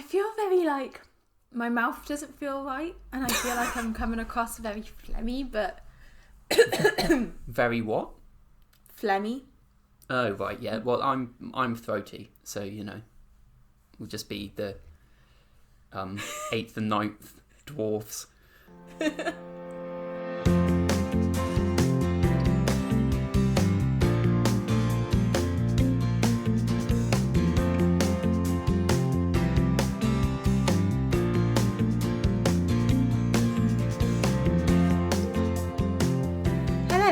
feel very like my mouth doesn't feel right, and I feel like I'm coming across very phlegmy, but Very what? phlegmy. Oh right, yeah. Well, I'm throaty, so we'll just be the 8th and 9th dwarfs.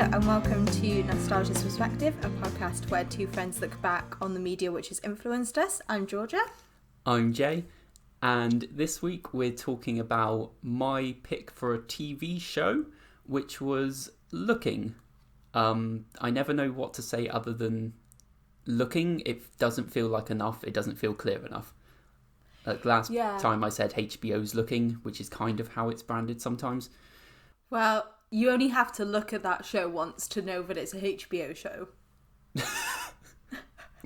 And welcome to Nostalgia's Perspective, a podcast where two friends look back on the media which has influenced us. I'm Georgia. I'm Jay, and this week we're talking about my pick for a TV show, which was Looking. I never know what to say other than Looking. It doesn't feel like enough. It doesn't feel clear enough. Last time I said HBO's Looking, which is kind of how it's branded sometimes. Well, you only have to look at that show once to know that it's a HBO show.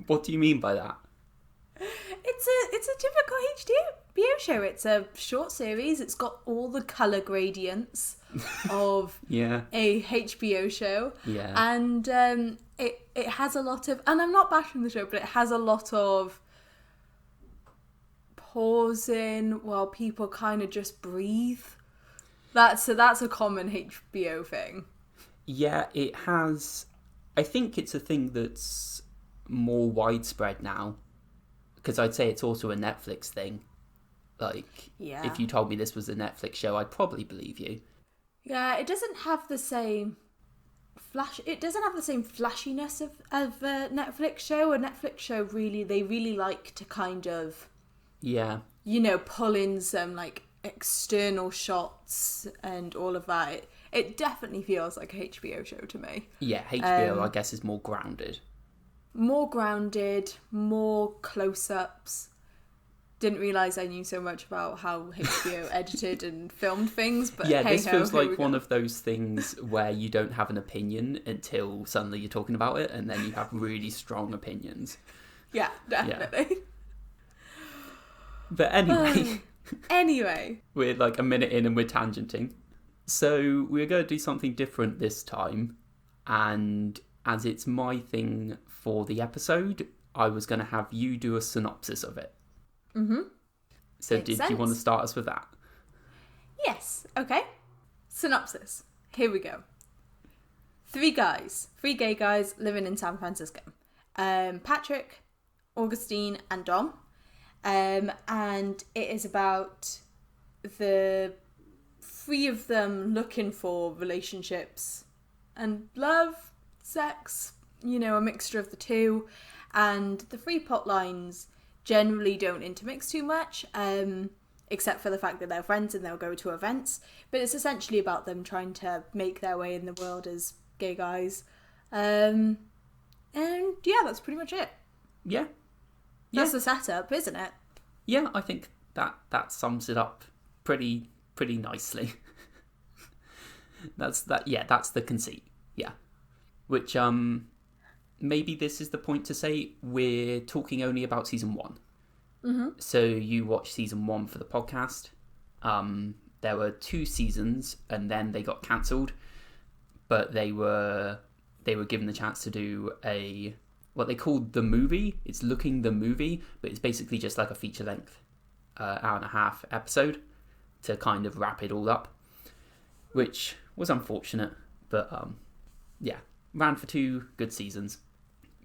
What do you mean by that? It's a typical HBO show. It's a short series. It's got all the colour gradients of a HBO show. Yeah. And it has a lot of, and I'm not bashing the show, but it has a lot of pausing while people kind of just breathe. That's a common HBO thing. Yeah, it has. I think it's a thing that's more widespread now, because I'd say it's also a Netflix thing. If you told me this was a Netflix show, I'd probably believe you. Yeah, it doesn't have the same It doesn't have the same flashiness of a Netflix show. A Netflix show they really like to kind of pull in some external shots and all of that. It definitely feels like a HBO show to me. Yeah, HBO I guess is more grounded. More close-ups. Didn't realise I knew so much about how HBO edited and filmed things, but this feels like one of those things where you don't have an opinion until suddenly you're talking about it, and then you have really strong opinions. Yeah, definitely. Yeah. But anyway, we're like a minute in and we're tangenting. So we're going to do something different this time, and as it's my thing for the episode, I was going to have you do a synopsis of it. Mm-hmm. So Makes sense. You want to start us with that? Yes. Okay. Synopsis. Here we go. Three gay guys living in San Francisco. Patrick, Agustín, and Dom. And it is about the three of them looking for relationships and love, sex, a mixture of the two. And the three plot lines generally don't intermix too much, except for the fact that they're friends and they'll go to events. But it's essentially about them trying to make their way in the world as gay guys. And that's pretty much it. Yeah. That's the setup, isn't it? Yeah, I think that sums it up pretty nicely. That's the conceit. Yeah. Which maybe this is the point to say we're talking only about season 1. Mm-hmm. So you watched season 1 for the podcast. There were 2 seasons and then they got cancelled, but they were given the chance to do what they called the movie. It's Looking the Movie, but it's basically just like a feature length hour and a half episode to kind of wrap it all up, which was unfortunate, but ran for 2 good seasons.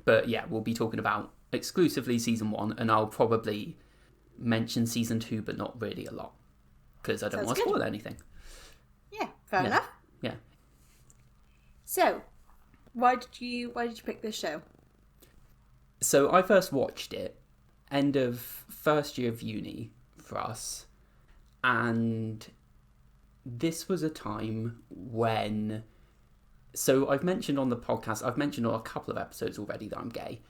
But yeah, we'll be talking about exclusively season 1, and I'll probably mention season 2, but not really a lot, because I don't want to spoil anything. Yeah, fair enough. Yeah. So, why did you pick this show? So I first watched it end of first year of uni for us, and this was a time when... So I've mentioned on the podcast, I've mentioned on a couple of episodes already that I'm gay,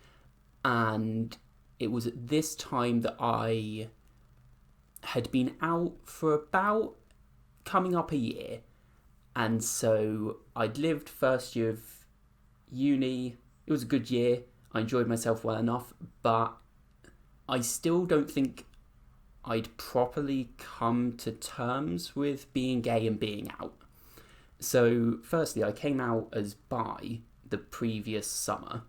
and it was at this time that I had been out for about coming up a year, and so I'd lived first year of uni. It was a good year. I enjoyed myself well enough, but I still don't think I'd properly come to terms with being gay and being out. So, firstly, I came out as bi the previous summer,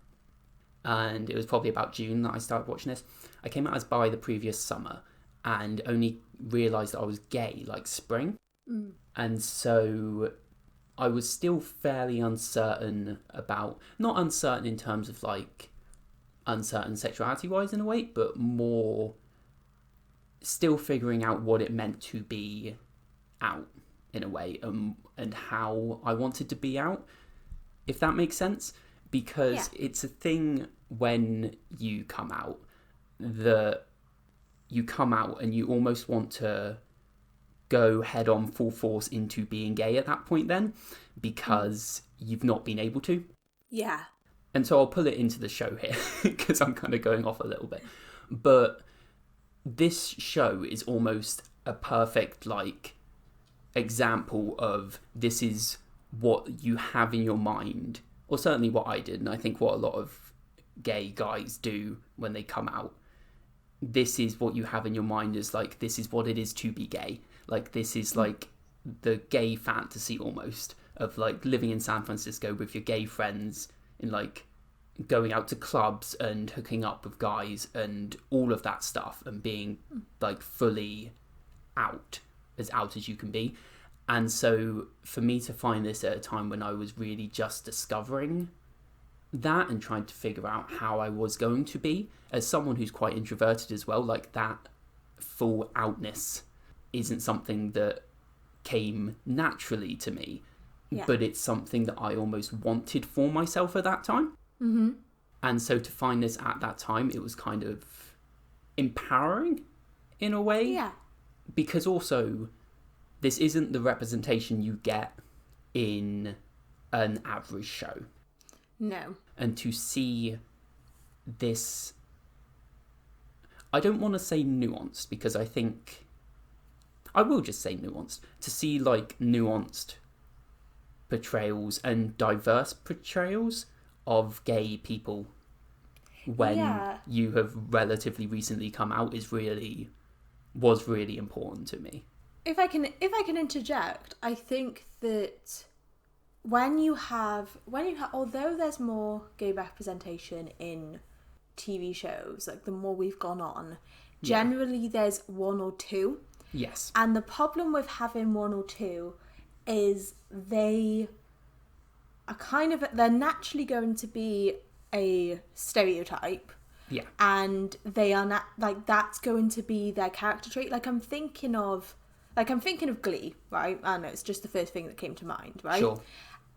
and it was probably about June that I started watching this. I came out as bi the previous summer, and only realised that I was gay like spring. And so I was still fairly uncertain about, not uncertain in terms of like uncertain sexuality-wise in a way, but more still figuring out what it meant to be out in a way, and how I wanted to be out, if that makes sense. Because it's a thing when you come out that you come out and you almost want to go head on full force into being gay at that point then, because you've not been able to. Yeah. And so I'll pull it into the show here because I'm kind of going off a little bit. But this show is almost a perfect like example of this is what you have in your mind, or certainly what I did, and I think what a lot of gay guys do when they come out. This is what you have in your mind is like, this is what it is to be gay. Like, this is like the gay fantasy almost of like living in San Francisco with your gay friends and like going out to clubs and hooking up with guys and all of that stuff and being like fully out as you can be. And so for me to find this at a time when I was really just discovering that and trying to figure out how I was going to be as someone who's quite introverted as well, like that full outness isn't something that came naturally to me, but it's something that I almost wanted for myself at that time. Mm-hmm. And so to find this at that time, it was kind of empowering in a way. Yeah. Because also, this isn't the representation you get in an average show. No. And to see this, I don't want to say nuanced, because I think, I will just say nuanced. To see like nuanced portrayals and diverse portrayals of gay people when you have relatively recently come out was really important to me. If I can interject, I think that when you have although there's more gay representation in TV shows, like the more we've gone on, generally there's one or two. Yes. And the problem with having one or two is they're naturally going to be a stereotype. Yeah. And they are not like, that's going to be their character trait. I'm thinking of Glee, right? I know it's just the first thing that came to mind, right? Sure.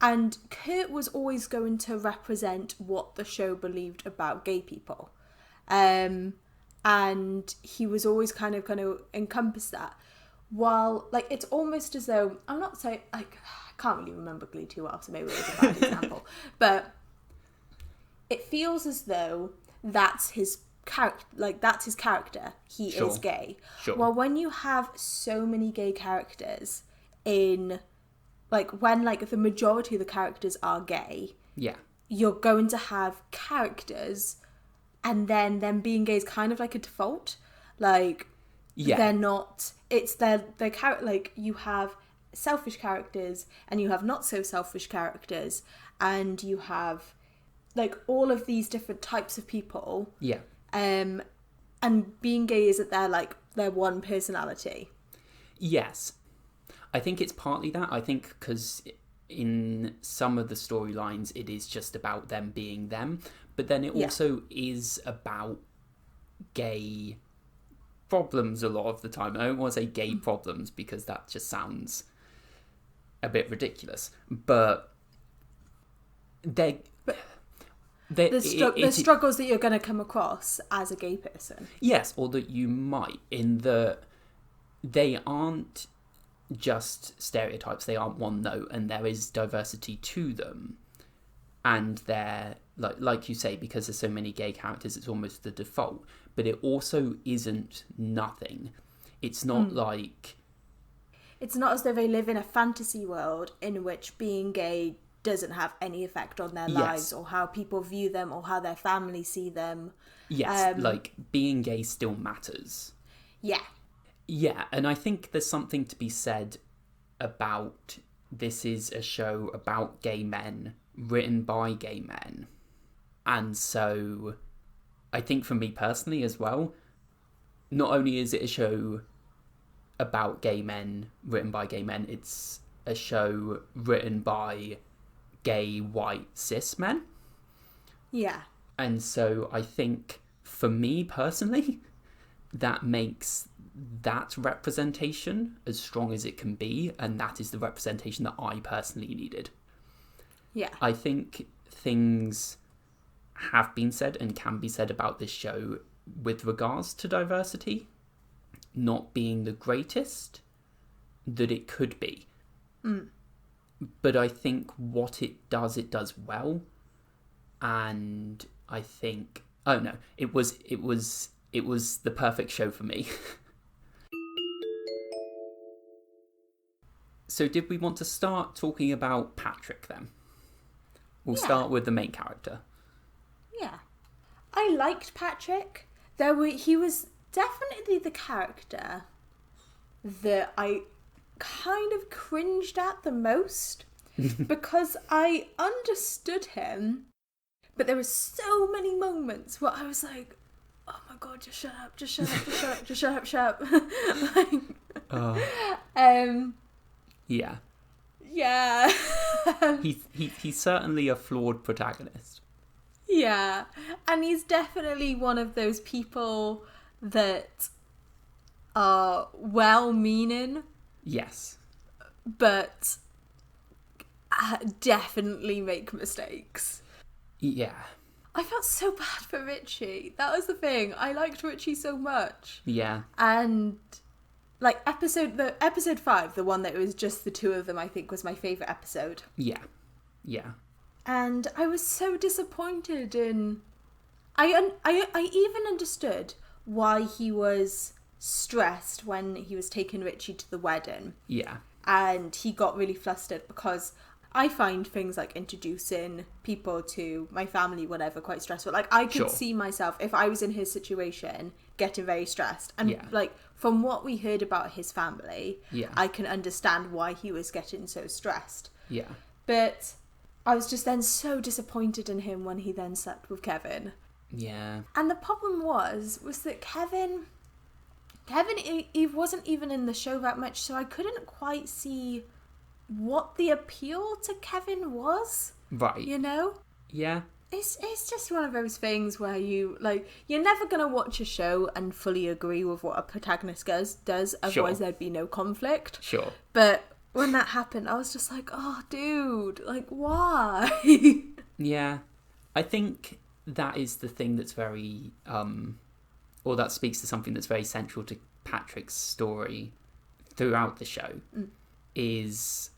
And Kurt was always going to represent what the show believed about gay people. And he was always kind of encompass that. While, like, it's almost as though, I'm not saying, like, I can't really remember Glee too well, so maybe it was a bad example. But it feels as though that's his character. He is gay. Sure. Well, when you have so many gay characters in, like, when, like, the majority of the characters are gay, you're going to have characters, and then them being gay is kind of like a default. Like, they're not, it's their character, like, you have selfish characters, and you have not so selfish characters, and you have, like, all of these different types of people. Yeah. And being gay isn't their one personality. Yes. I think it's partly that. I think because in some of the storylines it is just about them being them, but then it also is about gay problems a lot of the time. I don't want to say gay problems because that just sounds a bit ridiculous, but the struggles that you're going to come across as a gay person. Yes, or that you might, in that they aren't just stereotypes, they aren't one note, and there is diversity to them. And they're, like you say, because there's so many gay characters, it's almost the default. But it also isn't nothing. It's not like... It's not as though they live in a fantasy world in which being gay doesn't have any effect on their lives, or how people view them, or how their family see them. Yes, like, being gay still matters. Yeah. Yeah, and I think there's something to be said about this is a show about gay men, written by gay men. And so I think for me personally as well, not only is it a show about gay men, written by gay men, it's a show written by gay, white, cis men. Yeah. And so I think for me personally, that makes that representation as strong as it can be, and that is the representation that I personally needed. Yeah. I think things have been said and can be said about this show with regards to diversity not being the greatest that it could be. But I think what it does well. And I think, it was the perfect show for me. So did we want to start talking about Patrick then? We'll start with the main character. Yeah. I liked Patrick. He was definitely the character that I kind of cringed at the most because I understood him, but there were so many moments where I was like, oh my god, just shut up, just shut up, just shut up, just shut up, shut up. Yeah. Yeah. He's certainly a flawed protagonist. Yeah. And he's definitely one of those people that are well-meaning. Yes. But definitely make mistakes. Yeah. I felt so bad for Richie. That was the thing. I liked Richie so much. Yeah. And like episode 5, the one that was just the two of them, I think was my favourite episode. Yeah. Yeah. And I was so disappointed in... I even understood why he was stressed when he was taking Richie to the wedding. Yeah. And he got really flustered because I find things like introducing people to my family, whatever, quite stressful. Like, I could see myself, if I was in his situation, getting very stressed. And, like, from what we heard about his family, I can understand why he was getting so stressed. Yeah. But I was just then so disappointed in him when he then slept with Kevin. Yeah. And the problem was that Kevin, he wasn't even in the show that much, so I couldn't quite see what the appeal to Kevin was. Right. You know? Yeah. It's just one of those things where you're never going to watch a show and fully agree with what a protagonist does, otherwise there'd be no conflict. Sure. But when that happened, I was just like, oh, dude, like, why? Yeah. I think that is the thing that's very, or that speaks to something that's very central to Patrick's story throughout the show, is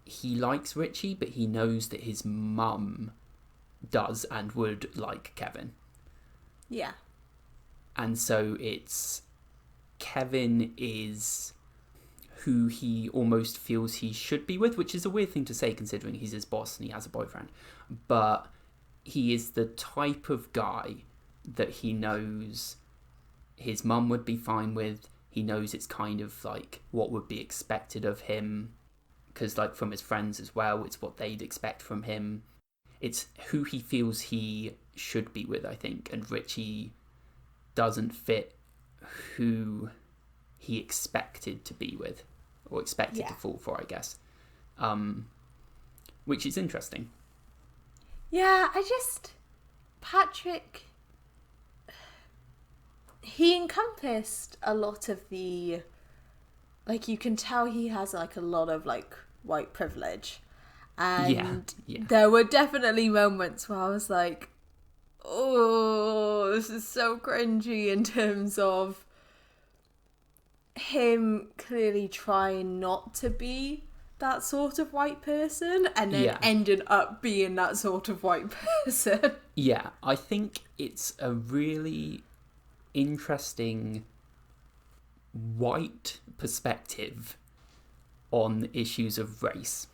he likes Richie, but he knows that his mum does and would like Kevin. Yeah. And so it's Kevin is who he almost feels he should be with, which is a weird thing to say considering he's his boss and he has a boyfriend. But he is the type of guy that he knows his mum would be fine with. He knows it's kind of like what would be expected of him, because like from his friends as well, it's what they'd expect from him. It's who he feels he should be with, I think. And Richie doesn't fit who he expected to be with, or expected to fall for, I guess. Which is interesting. Yeah, Patrick, he encompassed a lot of the, like, you can tell he has like a lot of like white privilege. And there were definitely moments where I was like, oh, this is so cringy, in terms of him clearly trying not to be that sort of white person and then ending up being that sort of white person. Yeah, I think it's a really interesting white perspective on issues of race,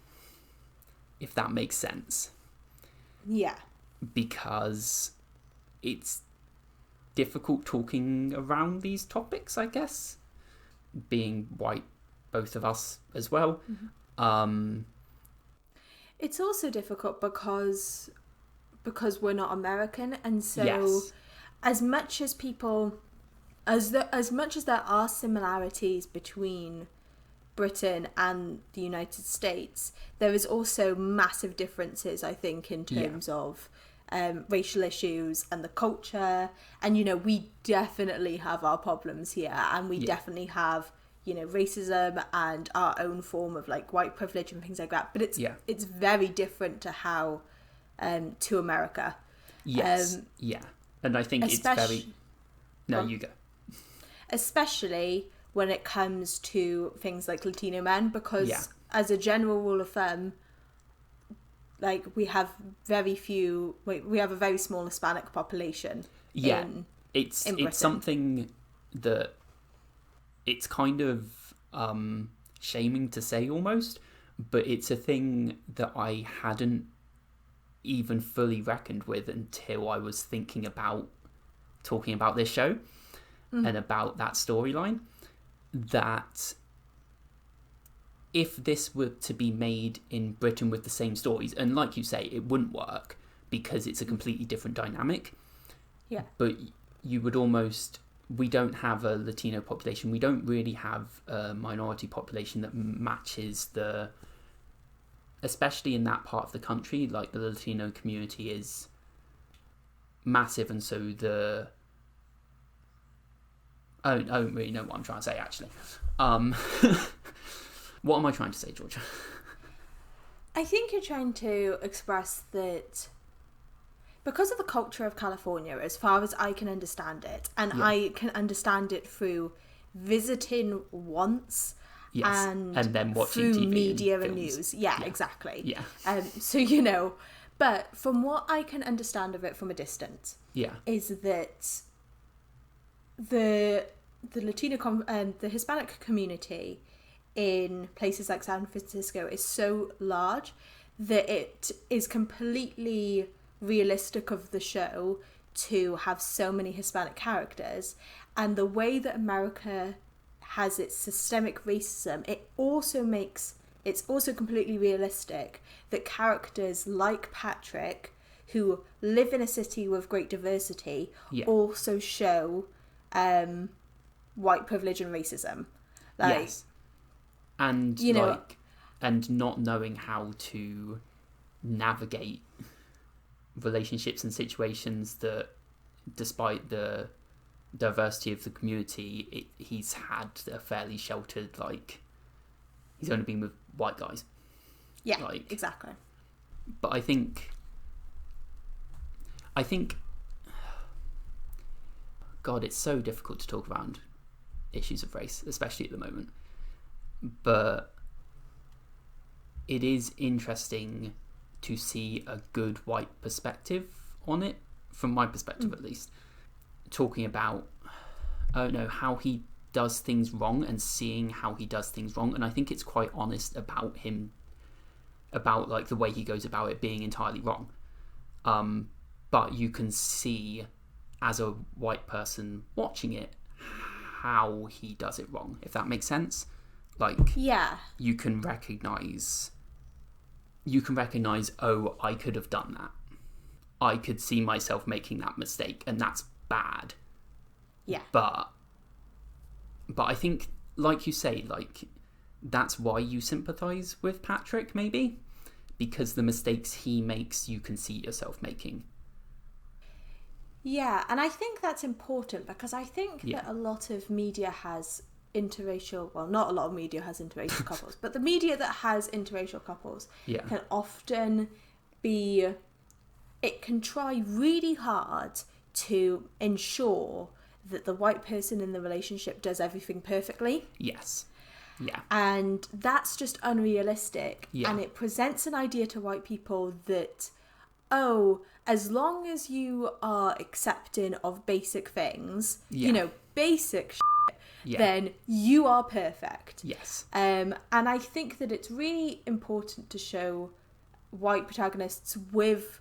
if that makes sense. Yeah. Because it's difficult talking around these topics, I guess. being white, both of us as well. It's also difficult because we're not American, and so Yes. as much as there are similarities between Britain and the United States, there is also massive differences, I think, in terms of racial issues and the culture. And, you know, we definitely have our problems here, and we definitely have, you know, racism and our own form of like white privilege and things like that. But it's very different to how to America. Yes. And I think it's very... No, you go. Especially when it comes to things like Latino men, because as a general rule of thumb, like we have a very small Hispanic population. It's something that it's kind of shaming to say almost, but it's a thing that I hadn't even fully reckoned with until I was thinking about talking about this show and about that storyline, that if this were to be made in Britain with the same stories, and like you say, it wouldn't work because it's a completely different dynamic. Yeah. But you would almost... We don't have a Latino population. We don't really have a minority population that matches the... Especially in that part of the country, like the Latino community is massive, and so the... I don't really know what I'm trying to say, actually. What am I trying to say, Georgia? I think you're trying to express that because of the culture of California, as far as I can understand it, and I can understand it through visiting once and then watching through TV media and films. news. Yeah, exactly. Yeah. So, you know, but from what I can understand of it from a distance, is that the the Hispanic community in places like San Francisco is so large that it is completely realistic of the show to have so many Hispanic characters. And the way that America has its systemic racism, it's also completely realistic that characters like Patrick, who live in a city with great diversity, also show white privilege and racism. Yes. And you know, and not knowing how to navigate relationships and situations that, despite the diversity of the community, he's had a fairly sheltered, like, he's only been with white guys. Yeah, like, exactly. But I think God, it's so difficult to talk around issues of race, especially at the moment. But it is interesting to see a good white perspective on it, from my perspective at least, talking about how he does things wrong and seeing how he does things wrong. And I think it's quite honest about him, about like the way he goes about it being entirely wrong. But you can see, as a white person watching it, how he does it wrong, if that makes sense. Like, you can recognize, oh, I could have done that. I could see myself making that mistake, and that's bad. Yeah. But I think, like you say, like, that's why you sympathize with Patrick, maybe, because the mistakes he makes, you can see yourself making. Yeah, and I think that's important, because I think that a lot of media has interracial, well, not a lot of media has interracial couples, but the media that has interracial couples can often it can try really hard to ensure that the white person in the relationship does everything perfectly. Yes. Yeah. And that's just unrealistic. Yeah. And it presents an idea to white people that, oh, as long as you are accepting of basic things, you know, basic then you are perfect. Yes. And I think that it's really important to show white protagonists with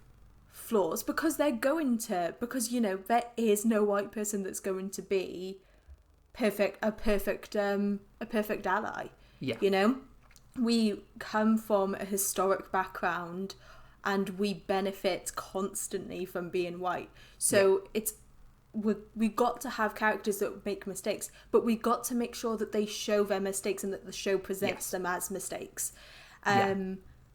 flaws, because you know, there is no white person that's going to be a perfect ally. Yeah. You know, we come from a historic background and we benefit constantly from being white. So we got to have characters that make mistakes, but we got to make sure that they show their mistakes and that the show presents them as mistakes.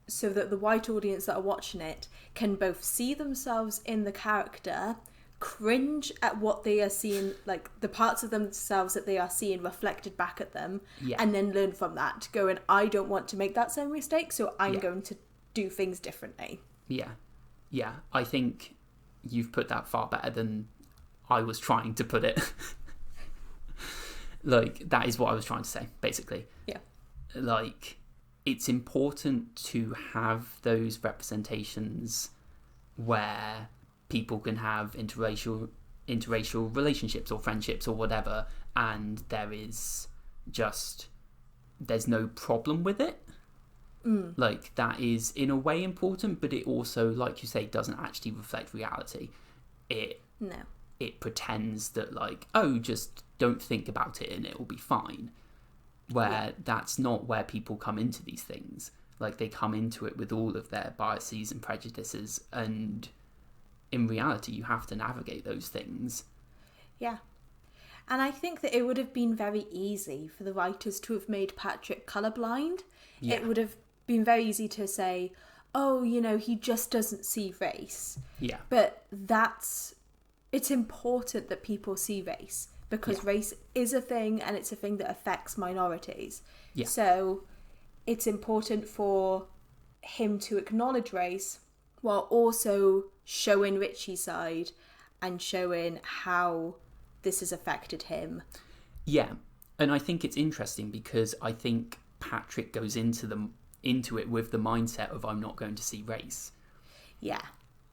So that the white audience that are watching it can both see themselves in the character, cringe at what they are seeing, like the parts of themselves that they are seeing reflected back at them, and then learn from that, going, I don't want to make that same mistake, so I'm going to do things differently. Yeah, I think you've put that far better than I was trying to put it. Like, that is what I was trying to say, basically. Yeah. Like, it's important to have those representations where people can have interracial relationships or friendships or whatever, and there's no problem with it. Like, that is in a way important, but it also, like you say, doesn't actually reflect reality. It pretends that, like, oh, just don't think about it and it will be fine. Where that's not where people come into these things. Like, they come into it with all of their biases and prejudices, and in reality you have to navigate those things. Yeah. And I think that it would have been very easy for the writers to have made Patrick colourblind. Yeah. It would have been very easy to say, oh, you know, he just doesn't see race. Yeah. But it's important that people see race, because race is a thing, and it's a thing that affects minorities. Yeah. So it's important for him to acknowledge race while also showing Richie's side and showing how this has affected him. Yeah, and I think it's interesting because I think Patrick goes into it with the mindset of, I'm not going to see race. Yeah.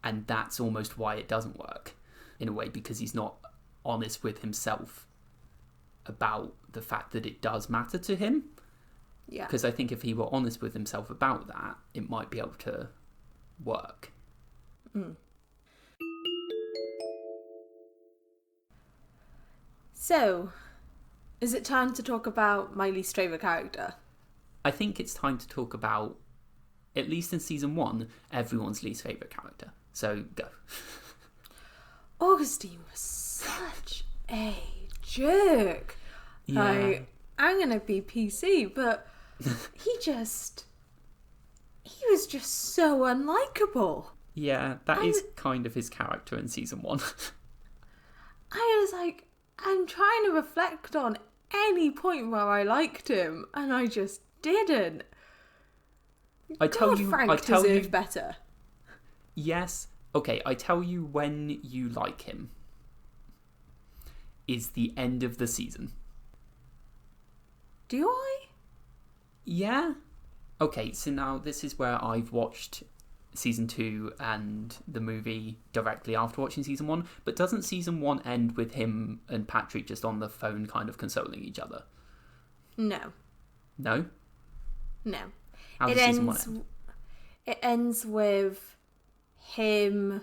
And that's almost why it doesn't work, in a way, because he's not honest with himself about the fact that it does matter to him. Yeah. Because I think if he were honest with himself about that, it might be able to work. So, is it time to talk about my least favourite character? I think it's time to talk about, at least in season 1, everyone's least favourite character. So, go. Augustine was such a jerk. Yeah. Like, I'm going to be PC, but he was just so unlikable. Yeah, that is kind of his character in season 1. I was like, I'm trying to reflect on any point where I liked him, and I just didn't. Frank deserved better. Yes. Okay, I tell you when you like him. Is the end of the season. Do I? Yeah. Okay, so now this is where I've watched season 2 and the movie directly after watching season 1, but doesn't season 1 end with him and Patrick just on the phone kind of consoling each other? No. No? No. How does season 1 end? It ends with him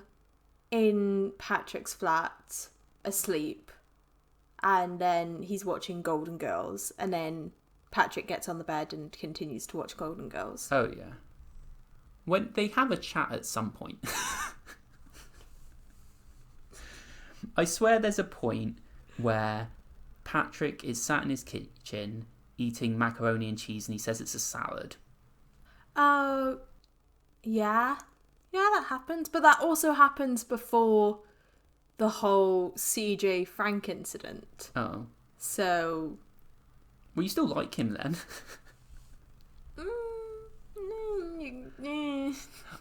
in Patrick's flat, asleep, and then he's watching Golden Girls, and then Patrick gets on the bed and continues to watch Golden Girls. Oh, yeah. When they have a chat at some point. I swear there's a point where Patrick is sat in his kitchen eating macaroni and cheese and he says it's a salad. Oh, yeah. Yeah, that happens. But that also happens before the whole CJ Frank incident. Oh. So... Well, you still like him then.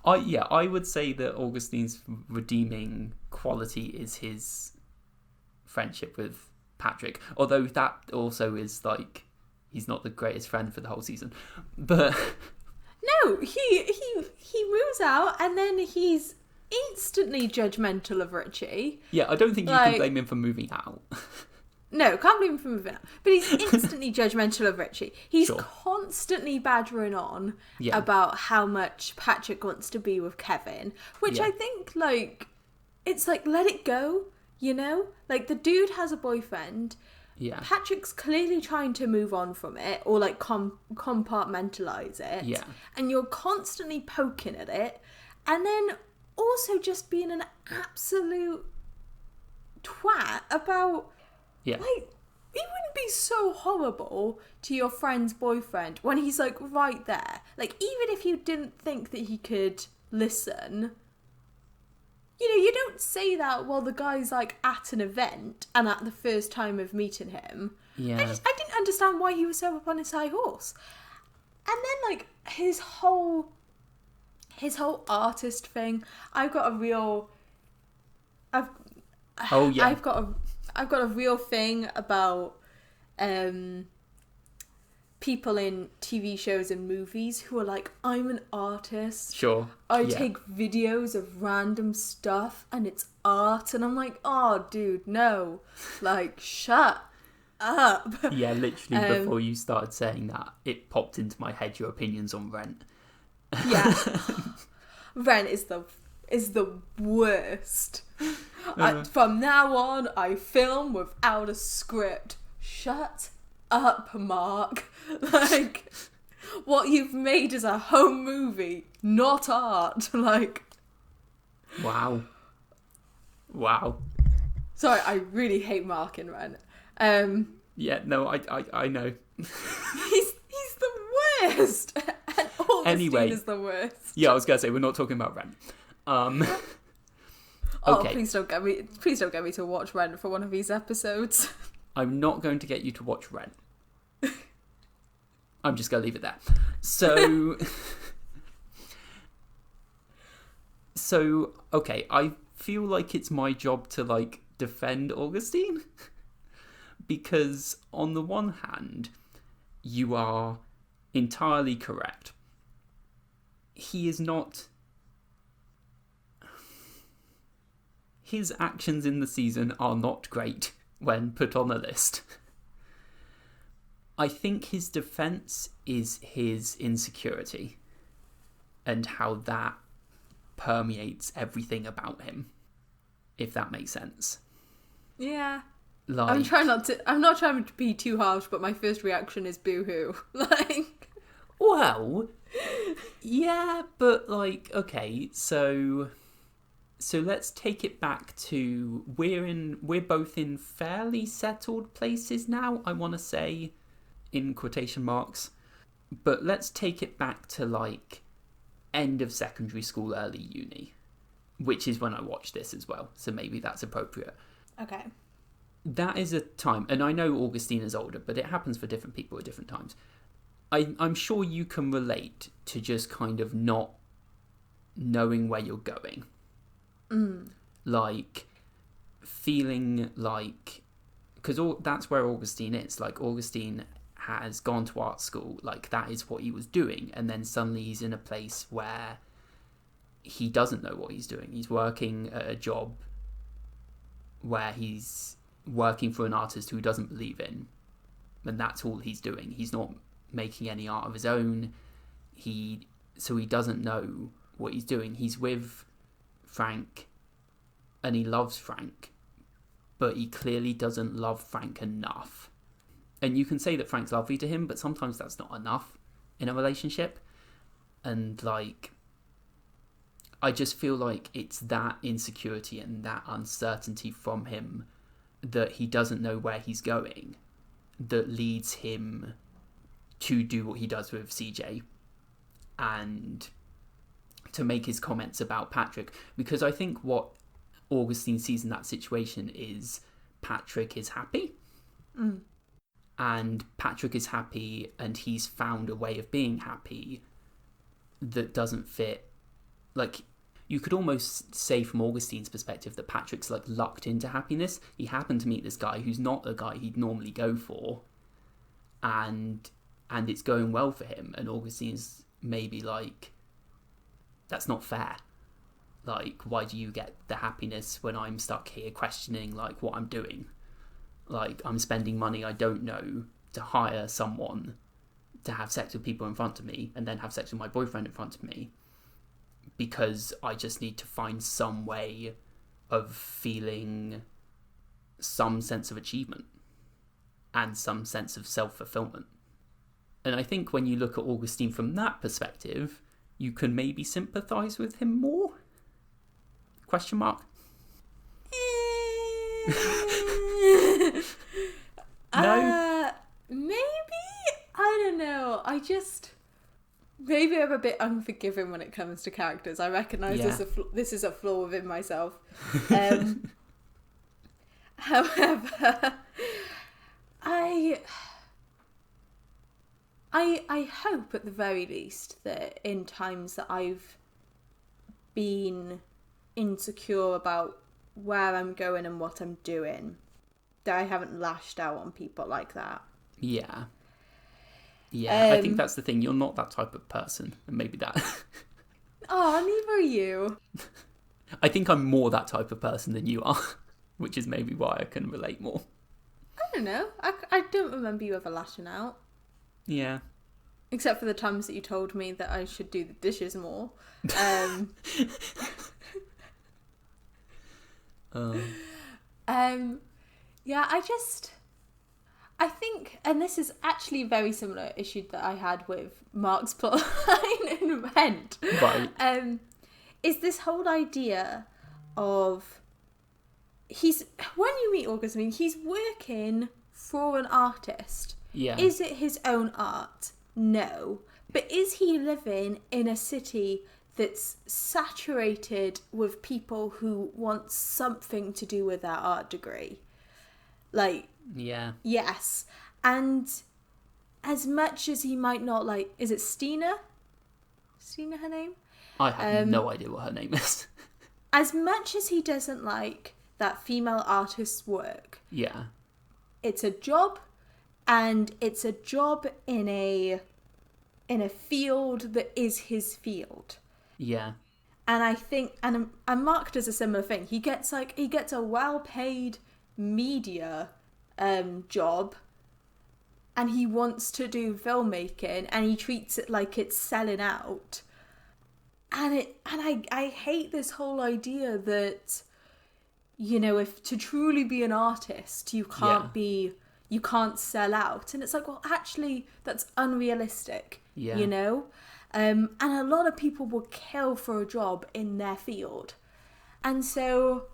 I would say that Augustine's redeeming quality is his friendship with Patrick. Although that also is like, he's not the greatest friend for the whole season. But no, he moves out and then he's instantly judgmental of Richie. Yeah, I don't think you can blame him for moving out. No, can't blame him for moving out. But he's instantly judgmental of Richie. He's constantly badgering on about how much Patrick wants to be with Kevin. Which I think, like, it's like, let it go, you know? Like, the dude has a boyfriend. Yeah. Patrick's clearly trying to move on from it or like compartmentalize it. Yeah. And you're constantly poking at it. And then also just being an absolute twat about, Yeah. like, he wouldn't be so horrible to your friend's boyfriend when he's like right there. Like, even if you didn't think that he could listen, you know, you don't say that while the guy's like at an event and at the first time of meeting him. Yeah. I didn't understand why he was so up on his high horse. And then like his whole artist thing. I've got a real thing about people in TV shows and movies who are like, I'm an artist. Sure. I take videos of random stuff and it's art. And I'm like, oh, dude, no. Like, shut up. Yeah, literally before you started saying that, it popped into my head your opinions on Rent. Yeah. Rent is the worst. From now on, I film without a script. Shut up, Mark. Like, what you've made is a home movie, not art. Like, wow. Sorry, I really hate Mark in Rent. Yeah, no, I know. He's the worst. And Augustine Anyway, is the worst. Yeah, I was gonna say we're not talking about Rent. Okay. Oh, please don't get me to watch Rent for one of these episodes. I'm not going to get you to watch Rent. I'm just gonna leave it there. So okay, I feel like it's my job to like defend Augustine because on the one hand, you are entirely correct. He is not. His actions in the season are not great when put on a list. I think his defense is his insecurity and how that permeates everything about him, if that makes sense. Yeah. Like, I'm not trying to be too harsh, but my first reaction is boo-hoo. Like, well, yeah, but like, okay, so let's take it back to we're both in fairly settled places now, I want to say, in quotation marks, but let's take it back to like end of secondary school, early uni, which is when I watched this as well, so maybe that's appropriate. okay. That is a time, and I know Augustine is older, but it happens for different people at different times. I'm sure you can relate to just kind of not knowing where you're going. Like, feeling like... Because that's where Augustine is. Like, Augustine has gone to art school. Like, that is what he was doing. And then suddenly he's in a place where he doesn't know what he's doing. He's working at a job where he's working for an artist who he doesn't believe in. And that's all he's doing. He's not making any art of his own. So he doesn't know what he's doing. He's with Frank and he loves Frank, but he clearly doesn't love Frank enough. And you can say that Frank's lovely to him, but sometimes that's not enough in a relationship. And like, I just feel like it's that insecurity and that uncertainty from him that he doesn't know where he's going that leads him to do what he does with CJ and to make his comments about Patrick. Because I think what Augustine sees in that situation is Patrick is happy. And Patrick is happy and he's found a way of being happy that doesn't fit. Like, you could almost say from Augustine's perspective that Patrick's like lucked into happiness. He happened to meet this guy who's not a guy he'd normally go for, and it's going well for him. And Augustine's maybe like, that's not fair. Like, why do you get the happiness when I'm stuck here questioning like what I'm doing? Like, I'm spending money I don't know to hire someone to have sex with people in front of me and then have sex with my boyfriend in front of me because I just need to find some way of feeling some sense of achievement. and some sense of self-fulfillment. And I think when you look at Agustín from that perspective, you can maybe sympathise with him more? Question mark? No? Maybe? I don't know. Maybe I'm a bit unforgiving when it comes to characters. I recognise this is a flaw within myself. However, I hope at the very least that in times that I've been insecure about where I'm going and what I'm doing, that I haven't lashed out on people like that. Yeah. Yeah, I think that's the thing. You're not that type of person. And maybe that... Oh, neither are you. I think I'm more that type of person than you are, which is maybe why I can relate more. I don't know. I don't remember you ever lashing out. Yeah. Except for the times that you told me that I should do the dishes more. Yeah, I think, and this is actually a very similar issue that I had with Mark's plotline in Rent. Right. Is this whole idea of when you meet Augustine, he's working for an artist. Yeah. Is it his own art? No. But is he living in a city that's saturated with people who want something to do with their art degree? Like, yeah. Yes. And as much as he might not like, is it Stina? Stina her name? I have no idea what her name is. As much as he doesn't like that female artist's work. Yeah. It's a job, and it's a job in a field that is his field. Yeah. And I think, and Mark does a similar thing. He gets a well-paid media job, and he wants to do filmmaking, and he treats it like it's selling out. And I hate this whole idea that, you know, if to truly be an artist, you can't sell out. And it's like, well, actually, that's unrealistic. Yeah. You know? And a lot of people will kill for a job in their field. And so,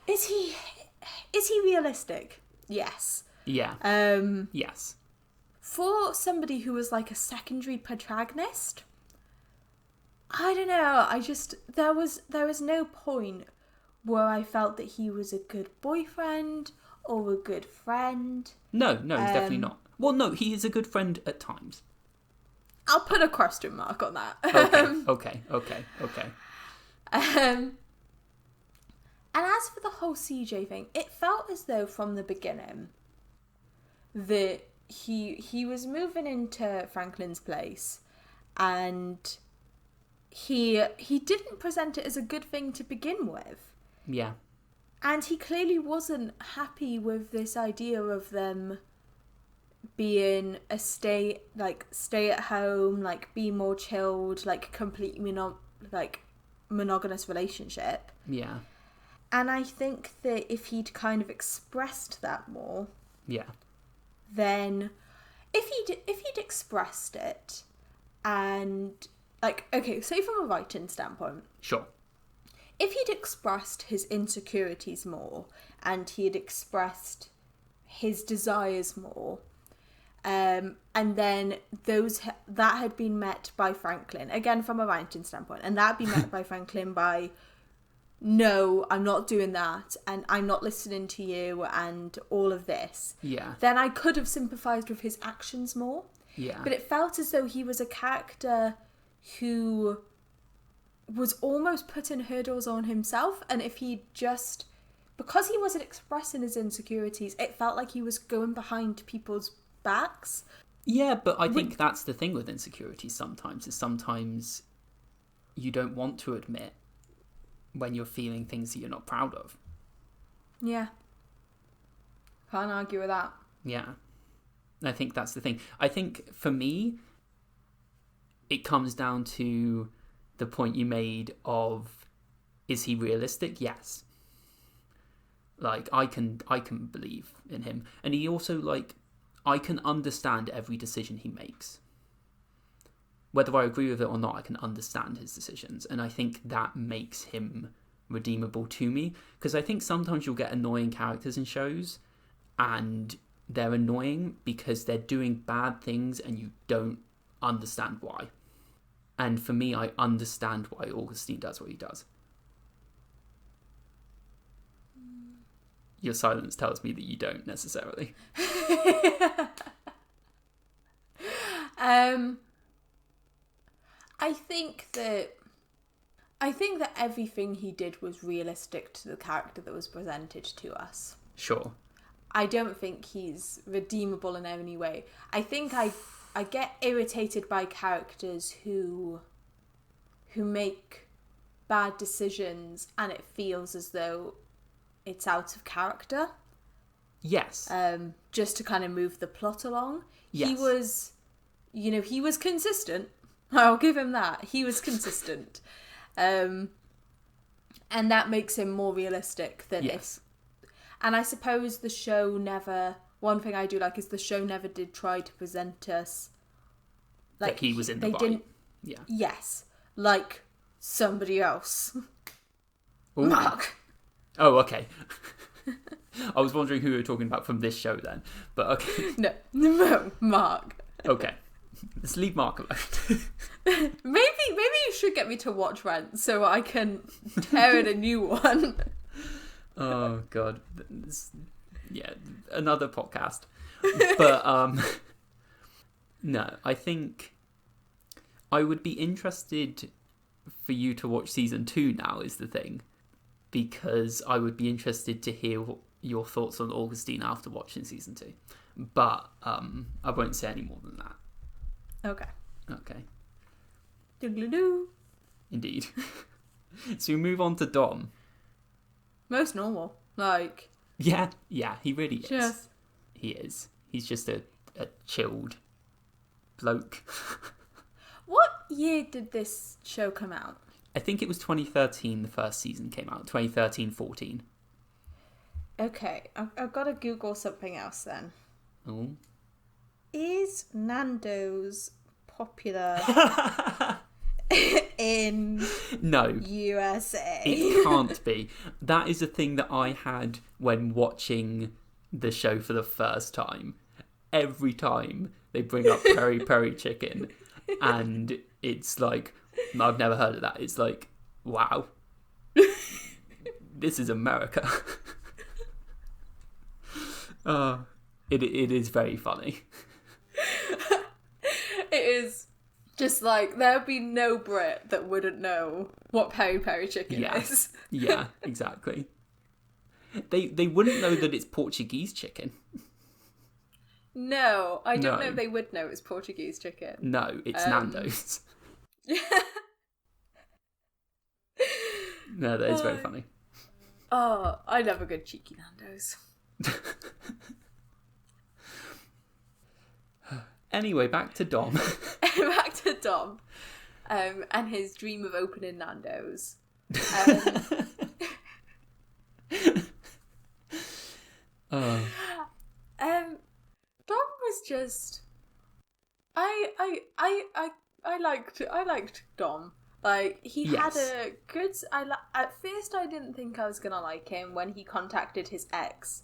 is he realistic? Yes. Yeah. Yes. For somebody who was like a secondary protagonist, I don't know. There was no point where I felt that he was a good boyfriend or a good friend. No, he's definitely not. Well, no, he is a good friend at times. I'll put a question mark on that. Okay. And as for the whole CJ thing, it felt as though from the beginning that he was moving into Franklin's place, and he didn't present it as a good thing to begin with. Yeah. And he clearly wasn't happy with this idea of them being a stay at home, like be more chilled, like completely monogamous relationship. Yeah. And I think that if he'd kind of expressed that more, yeah, then if he'd expressed it, and like, okay, say from a writing standpoint, sure, if he'd expressed his insecurities more and he had expressed his desires more, and then that had been met by Franklin, again from a writing standpoint, and that had been met by Franklin by, no, I'm not doing that, and I'm not listening to you, and all of this. Yeah. Then I could have sympathised with his actions more. Yeah. But it felt as though he was a character who was almost putting hurdles on himself, and if he just... because he wasn't expressing his insecurities, it felt like he was going behind people's backs. Yeah, but I think that's the thing with insecurities sometimes, is sometimes you don't want to admit when you're feeling things that you're not proud of. Yeah. Can't argue with that. Yeah. I think that's the thing. I think for me, it comes down to the point you made of, is he realistic? Yes. Like, I can believe in him. And he also, like, I can understand every decision he makes. Whether I agree with it or not, I can understand his decisions. And I think that makes him redeemable to me. Because I think sometimes you'll get annoying characters in shows, and they're annoying because they're doing bad things and you don't understand why. And for me, I understand why Augustine does what he does. Your silence tells me that you don't necessarily. I think that everything he did was realistic to the character that was presented to us. Sure. I don't think he's redeemable in any way. I think I get irritated by characters who make bad decisions and it feels as though it's out of character. Yes. Just to kind of move the plot along. Yes. He was consistent. I'll give him that. He was consistent. And that makes him more realistic than yes. And I suppose the show never... One thing I do like is the show never did try to present us... Like he was in the bite. Yeah. Yes. Like somebody else. Ooh. Mark. Oh, okay. I was wondering who we were talking about from this show then. But okay. No, Mark. Okay. Let's leave Mark alone. Maybe you should get me to watch Rent so I can tear it a new one. Oh god. Yeah, another podcast. But no, I think I would be interested for you to watch season 2 now is the thing, because I would be interested to hear your thoughts on Augustine after watching season 2. But I won't say any more than that. Okay. Doodle-doo. Indeed. So we move on to Dom. Most normal. Like... Yeah, he really is. Just... He is. He's just a chilled bloke. What year did this show come out? I think it was 2013 the first season came out. 2013-14. Okay, I've got to Google something else then. Oh. Is Nandos popular in USA? It can't be. That is a thing that I had when watching the show for the first time. Every time they bring up peri peri chicken, and it's like, I've never heard of that. It's like, wow, this is America. It is very funny. It is just like, there'd be no Brit that wouldn't know what peri peri chicken is. Yeah, exactly. They wouldn't know that it's Portuguese chicken. No, I don't know if they would know it's Portuguese chicken. No, it's Nando's. No, that is very funny. Oh, I love a good cheeky Nando's. Anyway, back to Dom. And his dream of opening Nando's. Dom was just... I liked Dom. Like, he had a good... At first, I didn't think I was gonna like him when he contacted his ex.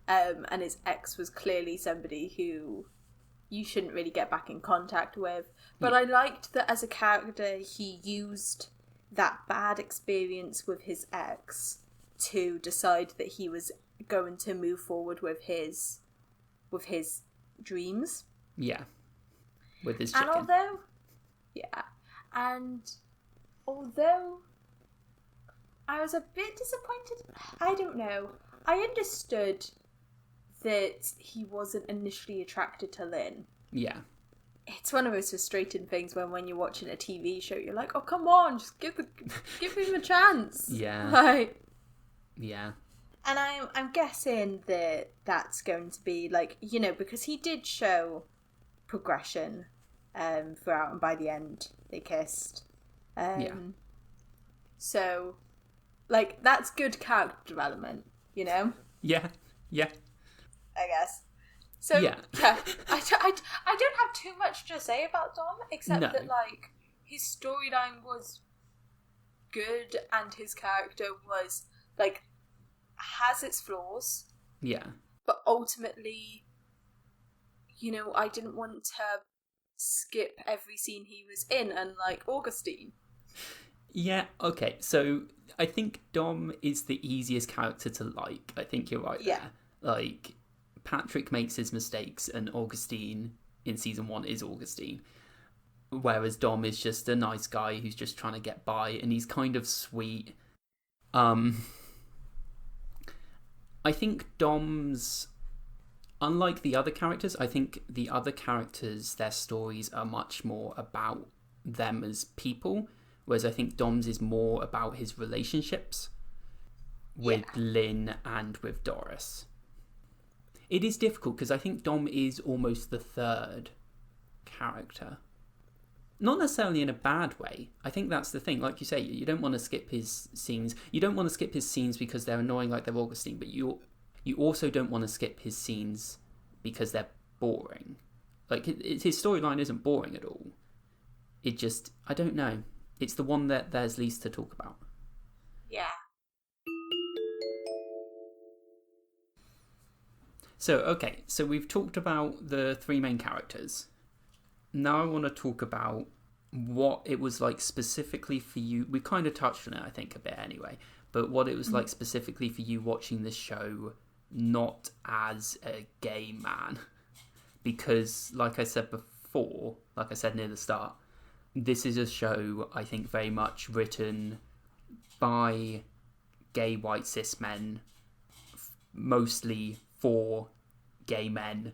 And his ex was clearly somebody who you shouldn't really get back in contact with. But I liked that as a character, he used that bad experience with his ex to decide that he was going to move forward with his dreams. Yeah. With his chicken. And although I was a bit disappointed, I don't know. I understood that he wasn't initially attracted to Lynn. Yeah. It's one of those frustrating things when you're watching a TV show, you're like, oh, come on, just give him a chance. Yeah. Like, yeah. And I'm guessing that that's going to be, like, you know, because he did show progression throughout, and by the end, they kissed. So, like, that's good character development. you know? Yeah. I guess. So, Yeah. I don't have too much to say about Dom, except No. that, like, his storyline was good and his character was, like, has its flaws, Yeah. but ultimately, you know, I didn't want to skip every scene he was in, unlike Agustín. Yeah, okay. So I think Dom is the easiest character to like. I think you're right there. Like, Patrick makes his mistakes and Agustín in season 1 is Agustín. Whereas Dom is just a nice guy who's just trying to get by, and he's kind of sweet. I think Dom's... Unlike the other characters, I think the other characters, their stories are much more about them as people, whereas I think Dom's is more about his relationships with Lynn and with Doris. It is difficult because I think Dom is almost the third character. Not necessarily in a bad way. I think that's the thing. Like you say, you don't want to skip his scenes. You don't want to skip his scenes because they're annoying like they're Agustín, but you also don't want to skip his scenes because they're boring. Like, his storyline isn't boring at all. It just, I don't know. It's the one that there's least to talk about. Yeah. So we've talked about the 3 main characters. Now I want to talk about what it was like specifically for you. We kind of touched on it, I think, a bit anyway. But what it was like specifically for you watching this show, not as a gay man. Because, like I said before, like I said near the start, this is a show, I think, very much written by gay white cis men, mostly for gay men,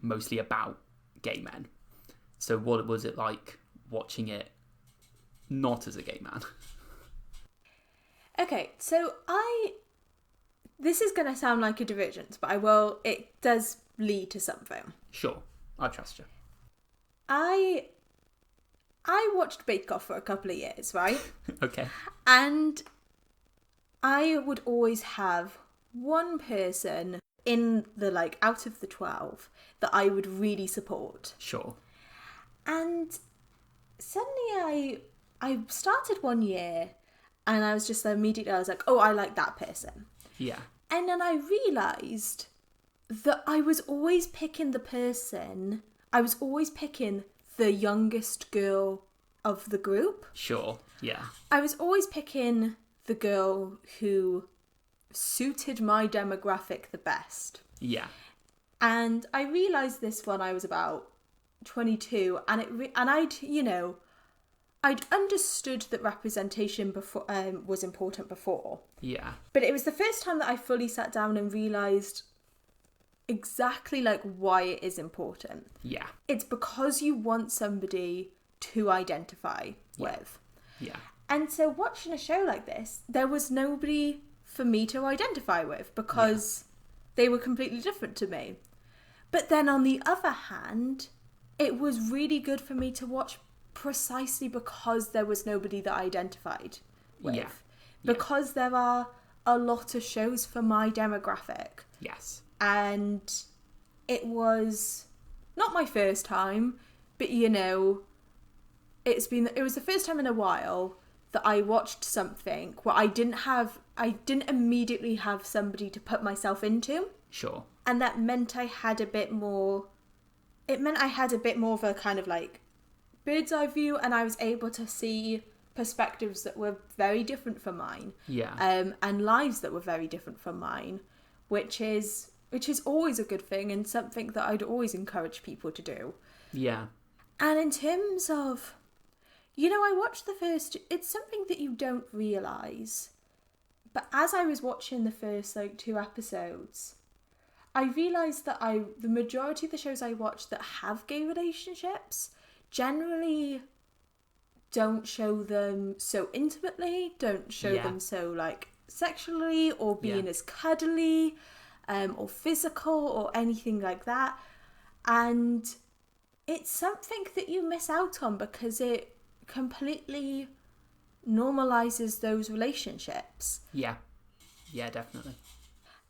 mostly about gay men. So what was it like watching it not as a gay man? Okay, so this is going to sound like a divergence, but it does lead to something. Sure, I trust you. I watched Bake Off for a couple of years, right? Okay. And I would always have one person in the, like, out of the 12 that I would really support. Sure. And suddenly I started one year and I was just immediately, I was like, oh, I like that person. Yeah. And then I realised that I was always picking the youngest girl of the group. Sure, yeah. I was always picking the girl who suited my demographic the best. Yeah. And I realised this when I was about 22, and I'd understood that representation before was important before. Yeah. But it was the first time that I fully sat down and realised exactly, like, why it is important. Yeah. It's because you want somebody to identify with. Yeah. And so watching a show like this, there was nobody for me to identify with because they were completely different to me. But then on the other hand, it was really good for me to watch precisely because there was nobody that I identified with. Yeah. Because there are a lot of shows for my demographic. Yes. And it was not my first time, but, you know, it was the first time in a while that I watched something where I didn't immediately have somebody to put myself into. Sure. And that meant I had a bit more of a kind of, like, bird's eye view, and I was able to see perspectives that were very different from mine. Yeah. And lives that were very different from mine, which is always a good thing and something that I'd always encourage people to do. Yeah. And in terms of, you know, I watched it's something that you don't realise, but as I was watching the first, like, 2 episodes, I realised that the majority of the shows I watch that have gay relationships generally don't show them so intimately, don't show them so, like, sexually or being as cuddly or physical or anything like that. And it's something that you miss out on because it completely normalizes those relationships. Yeah. Yeah, definitely.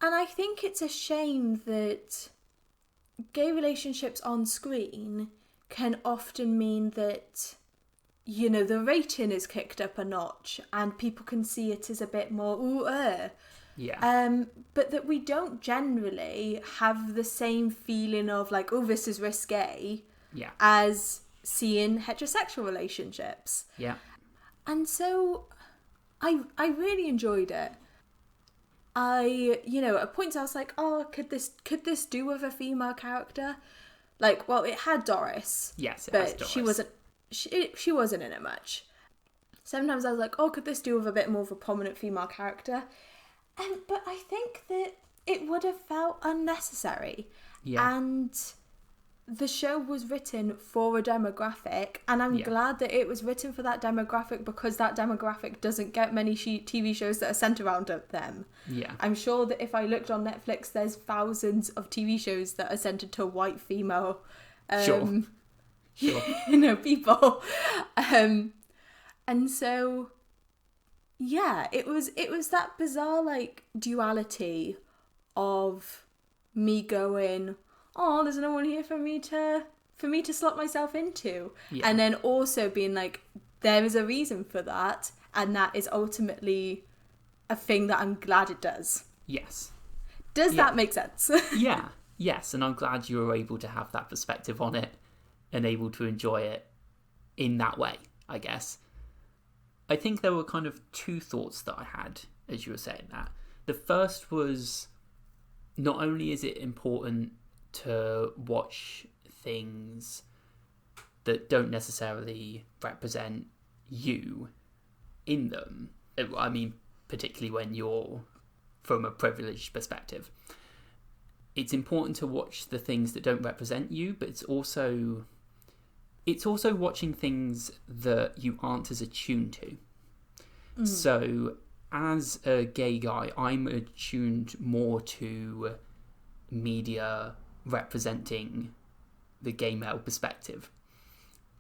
And I think it's a shame that gay relationships on screen can often mean that, you know, the rating is kicked up a notch and people can see it as a bit more, Yeah. but that we don't generally have the same feeling of like, oh, this is risque, Yeah. as seeing heterosexual relationships. Yeah. And so I really enjoyed it. At points I was like, oh, could this do with a female character? Like, well, it had Doris. Yes, it but has Doris. she wasn't in it much. Sometimes I was like, oh, could this do with a bit more of a prominent female character? But I think that it would have felt unnecessary. Yeah. And the show was written for a demographic, and I'm glad that it was written for that demographic, because that demographic doesn't get many TV shows that are centered around them. Yeah. I'm sure that if I looked on Netflix, there's thousands of TV shows that are centered to white female Sure. people. And so yeah, it was that bizarre like duality of me going, oh, there's no one here for me to slot myself into. Yeah. And then also being like, there is a reason for that, and that is ultimately a thing that I'm glad it does. Yes. Does that make sense? Yeah. Yes, and I'm glad you were able to have that perspective on it and able to enjoy it in that way, I guess. I think there were kind of two thoughts that I had as you were saying that. The first was, not only is it important to watch things that don't necessarily represent you in them. I mean, particularly when you're from a privileged perspective. It's important to watch the things that don't represent you, but it's also watching things that you aren't as attuned to. So as a gay guy, I'm attuned more to media representing the gay male perspective.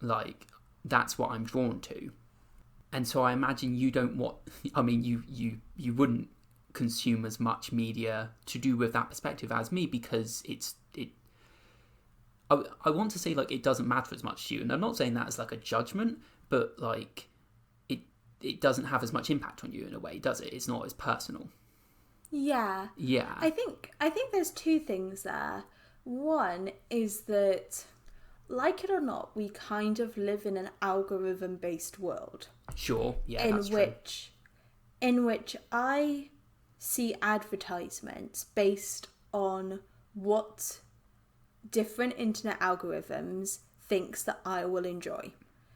Like, that's what I'm drawn to. And so I imagine you wouldn't consume as much media to do with that perspective as me, because I want to say, like, it doesn't matter as much to you. And I'm not saying that as like a judgment, but like it doesn't have as much impact on you in a way, does it? It's not as personal. Yeah. Yeah. I think there's two things there. One is that, like it or not, we kind of live in an algorithm-based world. Sure. Yeah, that's true. In which I see advertisements based on what different internet algorithms thinks that I will enjoy.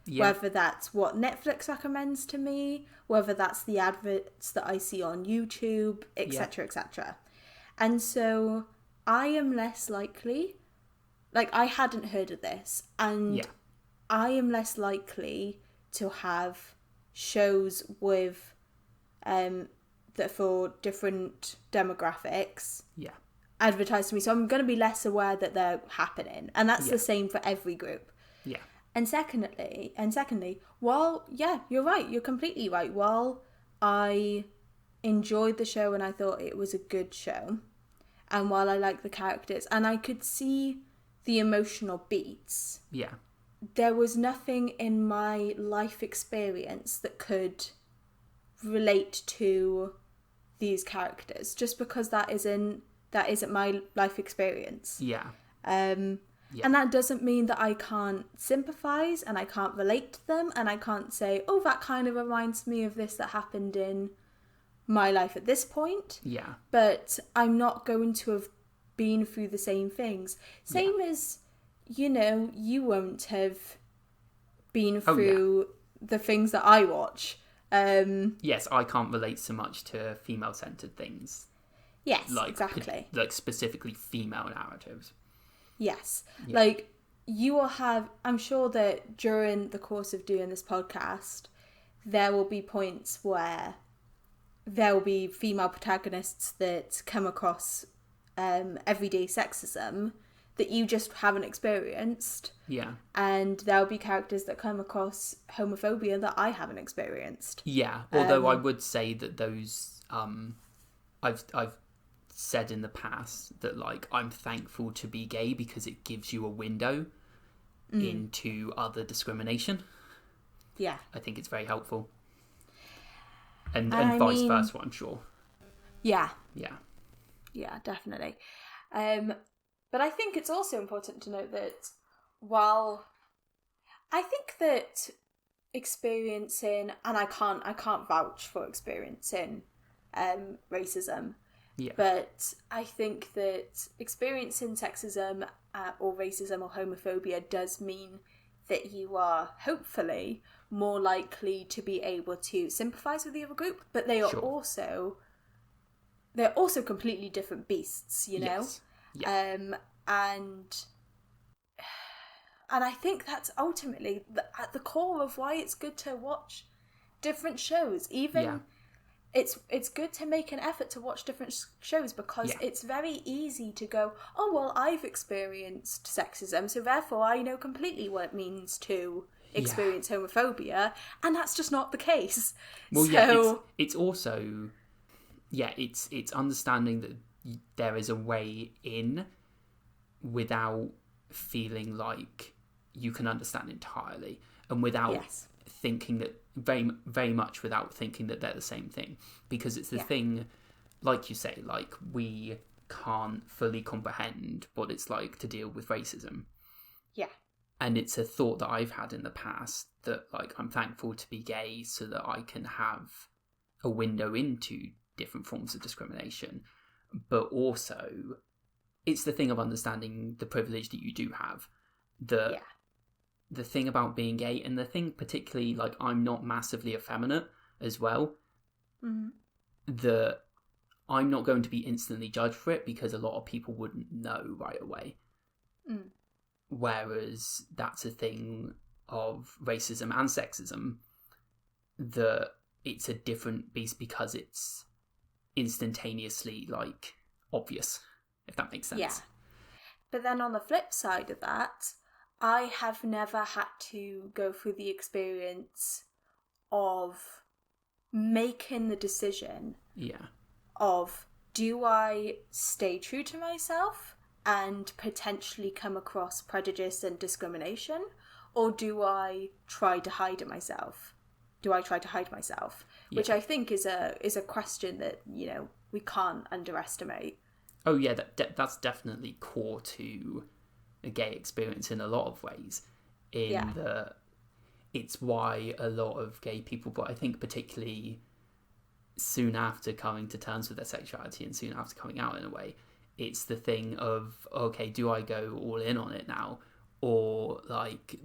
Yeah. Whether that's what Netflix recommends to me, whether that's the adverts that I see on YouTube, etc., etc. And so I am less likely, like, I hadn't heard of this, and I am less likely to have shows with that for different demographics advertised to me, so I'm going to be less aware that they're happening, and that's the same for every group. Yeah. And secondly, while, you're right, you're completely right, while I enjoyed the show and I thought it was a good show, and while I liked the characters and I could see the emotional beats, there was nothing in my life experience that could relate to these characters, just because that isn't my life experience. And that doesn't mean that I can't sympathise and I can't relate to them and I can't say, oh, that kind of reminds me of this that happened in my life at this point. Yeah. But I'm not going to have been through the same things. Same as, you won't have been through the things that I watch. Yes, I can't relate so much to female-centred things. Yes, exactly. Like specifically female narratives. Yes. Like, you will have, I'm sure that during the course of doing this podcast, there will be points where there will be female protagonists that come across everyday sexism that you just haven't experienced. Yeah. And there will be characters that come across homophobia that I haven't experienced. Yeah, although I would say that those, I've said in the past that, like, I'm thankful to be gay because it gives you a window into other discrimination. Yeah. I think it's very helpful. And vice versa, I'm sure. Yeah. Yeah. Yeah, definitely. But I think it's also important to note that while I think that experiencing, and I can't vouch for experiencing racism, but I think that experiencing sexism or racism or homophobia does mean that you are hopefully more likely to be able to sympathise with the other group, but they are they're also completely different beasts, you know? Yes. Yeah. And I think that's ultimately at the core of why it's good to watch different shows. Even it's good to make an effort to watch different shows, because it's very easy to go, oh, well, I've experienced sexism, so therefore I know completely what it means to experience homophobia, and that's just not the case. Well, it's also... it's understanding that there is a way in without feeling like you can understand entirely, and without thinking that very much without thinking that they're the same thing, because it's the thing, like you say, like, we can't fully comprehend what it's like to deal with racism. Yeah. And it's a thought that I've had in the past that, like, I'm thankful to be gay so that I can have a window into different forms of discrimination, but also it's the thing of understanding the privilege that you do have. The thing about being gay, and the thing particularly, like, I'm not massively effeminate as well, that I'm not going to be instantly judged for it because a lot of people wouldn't know right away. Whereas that's a thing of racism and sexism, that it's a different beast because it's instantaneously, like, obvious, if that makes sense. Yeah. But then on the flip side of that, I have never had to go through the experience of making the decision of, do I stay true to myself and potentially come across prejudice and discrimination, or do I try to hide myself? Which I think is a question that, you know, we can't underestimate. Oh yeah, that's definitely core to a gay experience in a lot of ways. It's why a lot of gay people, but I think particularly soon after coming to terms with their sexuality and soon after coming out in a way, it's the thing of, okay, do I go all in on it now? Or, like,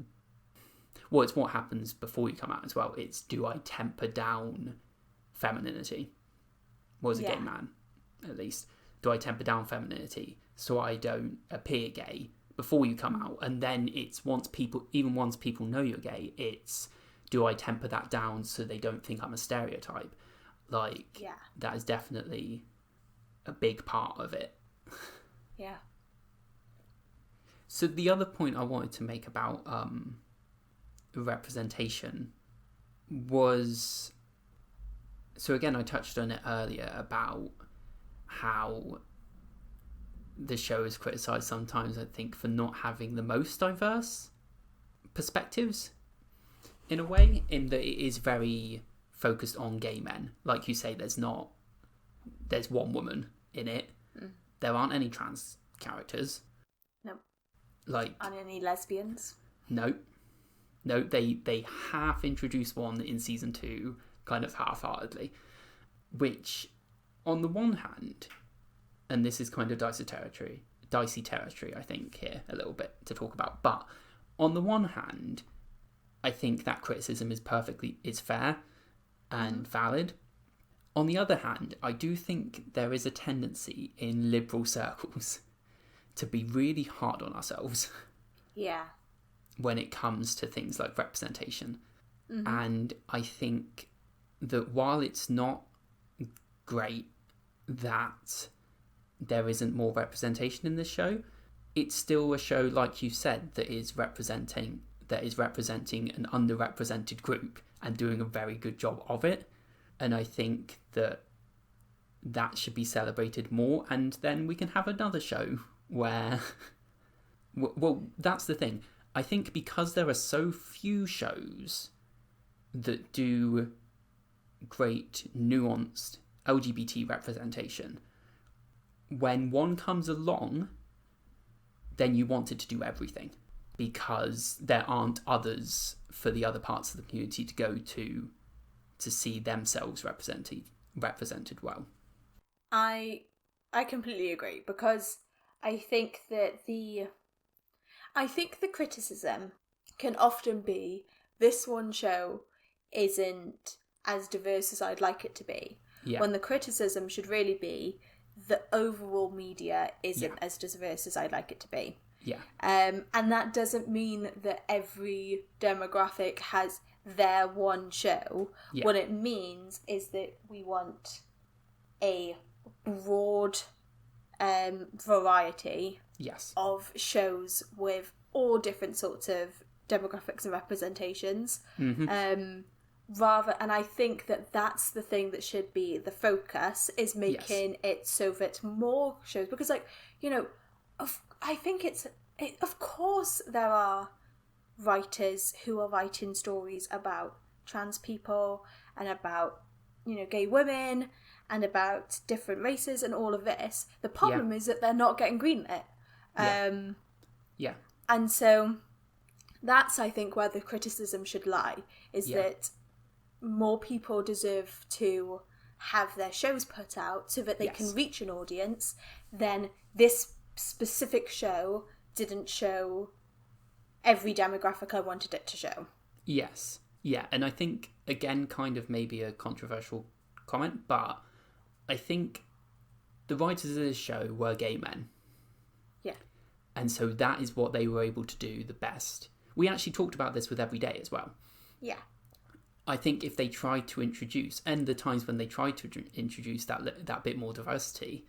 well, it's what happens before you come out as well. It's, do I temper down femininity? Well, as a gay man, at least. Do I temper down femininity so I don't appear gay before you come out? And then it's once people know you're gay, it's, do I temper that down so they don't think I'm a stereotype? Like, that is definitely a big part of it. Yeah. So the other point I wanted to make about representation was, so again, I touched on it earlier about how the show is criticised sometimes, I think, for not having the most diverse perspectives, in a way, in that it is very focused on gay men. Like you say, there's one woman in it. There aren't any trans characters. No. Like, aren't any lesbians? No, they half introduced one in season 2, kind of half-heartedly, which, on the one hand, and this is kind of dicey territory, I think, here a little bit to talk about, but on the one hand, I think that criticism is fair and valid. On the other hand, I do think there is a tendency in liberal circles to be really hard on ourselves. Yeah. When it comes to things like representation. And I think that while it's not great that there isn't more representation in this show, it's still a show, like you said, that is representing an underrepresented group and doing a very good job of it. And I think that that should be celebrated more, and then we can have another show where... Well, that's the thing. I think because there are so few shows that do great, nuanced LGBT representation, when one comes along, then you want it to do everything, because there aren't others for the other parts of the community to go to see themselves represented well. I completely agree, because I think the criticism can often be, this one show isn't as diverse as I'd like it to be. Yeah. When the criticism should really be, the overall media isn't as diverse as I'd like it to be. Yeah. And that doesn't mean that every demographic has their one show. Yeah. What it means is that we want a broad variety of shows with all different sorts of demographics and representations. Mm-hmm. And I think that that's the thing that should be the focus, is making it so that more shows, because, like, you know, I think of course there are writers who are writing stories about trans people and about, you know, gay women and about different races and all of this. The problem is that they're not getting greenlit. And so that's, I think, where the criticism should lie, is that more people deserve to have their shows put out so that they can reach an audience. Then this specific show didn't show every demographic I wanted it to show. Yes. Yeah, and I think, again, kind of maybe a controversial comment, but I think the writers of this show were gay men. Yeah. And so that is what they were able to do the best. We actually talked about this with Every Day as well. Yeah. I think if they tried to introduce, and the times when they tried to introduce that bit more diversity,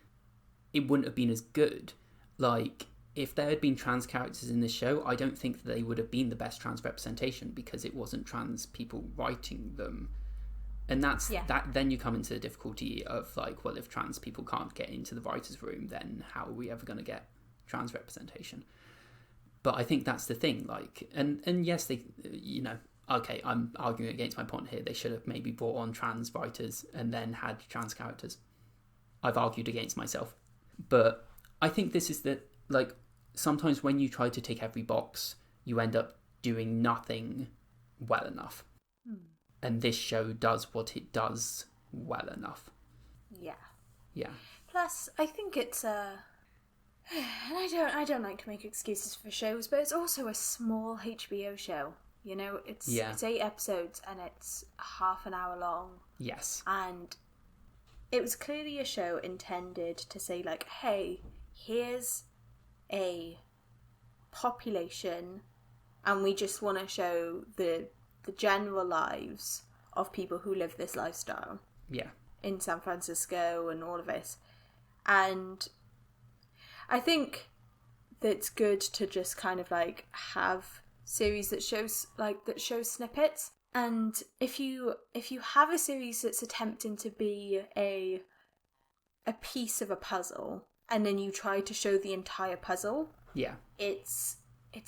it wouldn't have been as good. Like, if there had been trans characters in this show, I don't think that they would have been the best trans representation, because it wasn't trans people writing them. And that's that. Then you come into the difficulty of, like, well, if trans people can't get into the writer's room, then how are we ever going to get trans representation? But I think that's the thing. Like, and yes, they, you know, okay, I'm arguing against my point here. They should have maybe brought on trans writers and then had trans characters. I've argued against myself. But I think this is that, like, sometimes when you try to tick every box, you end up doing nothing well enough. And this show does what it does well enough. Yeah. Yeah. Plus, I think it's and I don't like to make excuses for shows, but it's also a small HBO show. You know, it's 8 episodes and it's half an hour long. Yes. And it was clearly a show intended to say, like, hey, here's a population and we just want to show the general lives of people who live this lifestyle. Yeah. In San Francisco and all of this. And I think that's good to just kind of, like, have series that shows snippets. And if you have a series that's attempting to be a piece of a puzzle, and then you try to show the entire puzzle, it's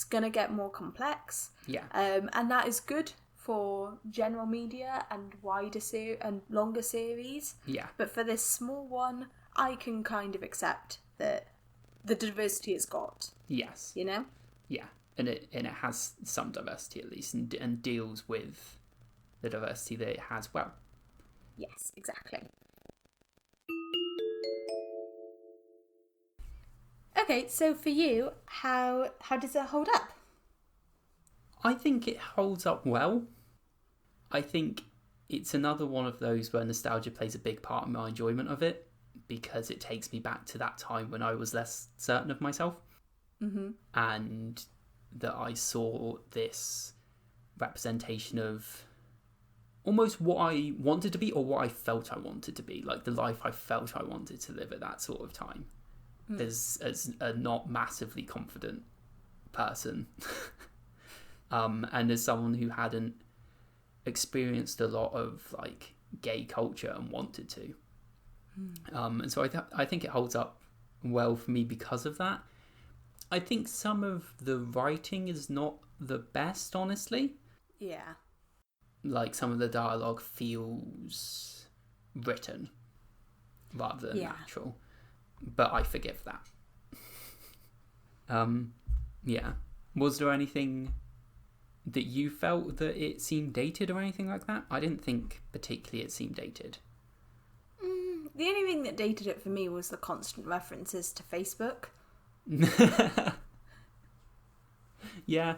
gonna get more complex. And that is good for general media and wider and longer series. But for this small one, I can kind of accept that the diversity it's got. Yes. You know? Yeah. And it has some diversity at least, and deals with the diversity that it has well. Yes, exactly. Okay, so for you, how does it hold up? I think it holds up well. I think it's another one of those where nostalgia plays a big part in my enjoyment of it, because it takes me back to that time when I was less certain of myself. And that I saw this representation of almost what I wanted to be, or what I felt I wanted to be, like the life I felt I wanted to live at that sort of time. As a not massively confident person. And as someone who hadn't experienced a lot of, like, gay culture and wanted to. And so I think it holds up well for me because of that. I think some of the writing is not the best, honestly. Yeah. Like, some of the dialogue feels written rather than natural. But I forgive that. Yeah. Was there anything that you felt that it seemed dated or anything like that? I didn't think particularly it seemed dated. The only thing that dated it for me was the constant references to Facebook. Yeah.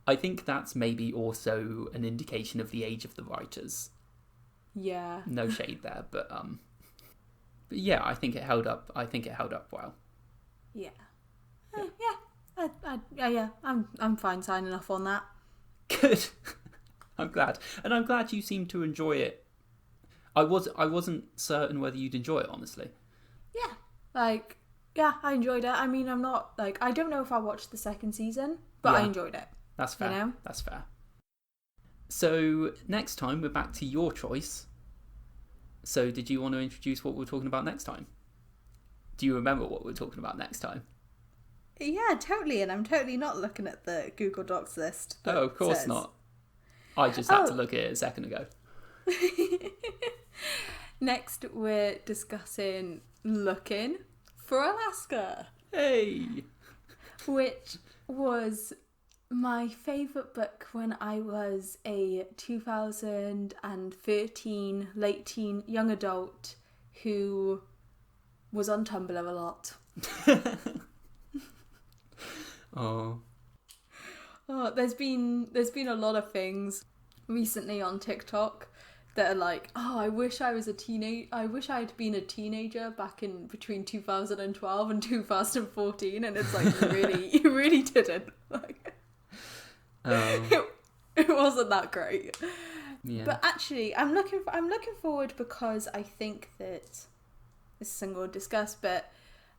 I think that's maybe also an indication of the age of the writers. Yeah. No shade there, but yeah, I think it held up. I think it held up well. Yeah. I'm fine signing off on that. Good. I'm glad, and I'm glad you seem to enjoy it. I wasn't certain whether you'd enjoy it, honestly. Yeah, I enjoyed it. I mean, I'm not I don't know if I watched the second season, but I enjoyed it. That's fair. You know? That's fair. So next time we're back to your choice. So did you want to introduce what we're talking about next time? Do you remember what we're talking about next time? Yeah, totally. And I'm totally not looking at the Google Docs list. Oh, of course not. I just had to look at it a second ago. Next, we're discussing Looking for Alaska. Hey! Which was my favourite book when I was a 2013 late teen young adult who was on Tumblr a lot. Oh, there's been a lot of things recently on TikTok that are like, I wish I had been a teenager back in between 2012 and 2014, and it's like you really didn't. It wasn't that great. Yeah. But actually, I'm looking forward because I think that this is something we'll discuss, but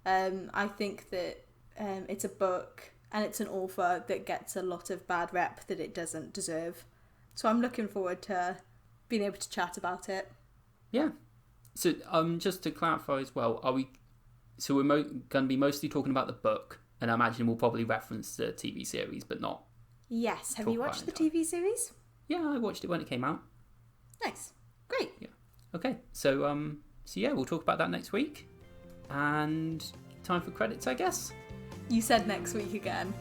I think that it's a book and it's an author that gets a lot of bad rep that it doesn't deserve. So I'm looking forward to being able to chat about it. Yeah. So just to clarify as well, we're going to be mostly talking about the book, and I imagine we'll probably reference the TV series, but not. Yes. Have you watched the TV series? Yeah, I watched it when it came out. Nice. Great. Yeah. Okay. So yeah, we'll talk about that next week. And time for credits, I guess. You said next week again.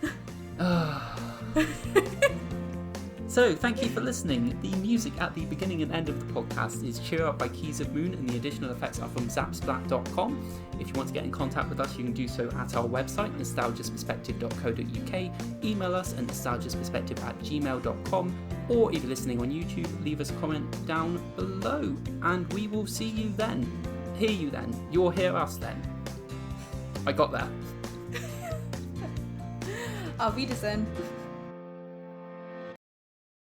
So, thank you for listening. The music at the beginning and end of the podcast is Cheer Up by Keys of Moon, and the additional effects are from zapsplat.com. If you want to get in contact with us, you can do so at our website, nostalgiasperspective.co.uk, email us at nostalgiasperspective@gmail.com, or if you're listening on YouTube, leave us a comment down below, and we will see you then. Hear you then. You'll hear us then. I got that. Auf Wiedersehen.